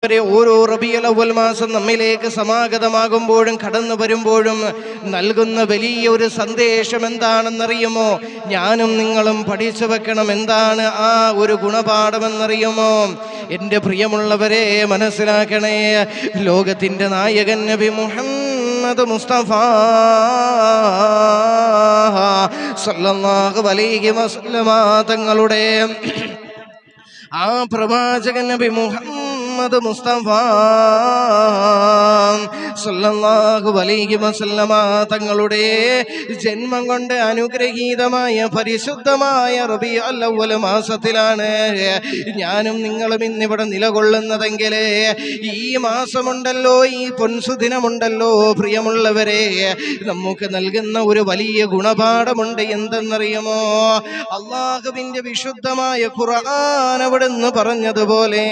ഓരോ റബീഉൽ അവ്വൽ മാസം നമ്മിലേക്ക് സമാഗതമാകുമ്പോഴും കടന്നു വരുമ്പോഴും നൽകുന്ന വലിയ ഒരു സന്ദേശം എന്താണെന്നറിയുമോ? ഞാനും നിങ്ങളും പഠിച്ചു വെക്കണം. എന്താണ് ആ ഒരു ഗുണപാഠമെന്നറിയുമോ? എൻ്റെ പ്രിയമുള്ളവരെ, മനസ്സിലാക്കണേ. ലോകത്തിൻ്റെ നായകൻ നബി മുഹമ്മദ് മുസ്തഫ സല്ലല്ലാഹു അലൈഹി വസല്ലമ തങ്ങളുടെ ആ പ്രവാചകൻ നബി മുഹമ്മദ് മുസ്തഫ സല്ലല്ലാഹു അലൈഹി വസല്ലമ തങ്ങളുടെ ജന്മം കൊണ്ട് അനുഗ്രഹീതമായ പരിശുദ്ധമായ റബീഉൽ അവ്വൽ മാസത്തിലാണ് ഞാനും നിങ്ങളും ഇന്നിവിടെ നിലകൊള്ളുന്നതെങ്കിൽ ഈ മാസമുണ്ടല്ലോ, ഈ പൊൻസുദിനമുണ്ടല്ലോ പ്രിയമുള്ളവരെ, നമുക്ക് നൽകുന്ന ഒരു വലിയ ഗുണപാഠമുണ്ട്. എന്തെന്നറിയുമോ? അല്ലാഹുവിൻ്റെ വിശുദ്ധമായ ഖുർആൻ അവിടുന്ന് പറഞ്ഞതുപോലെ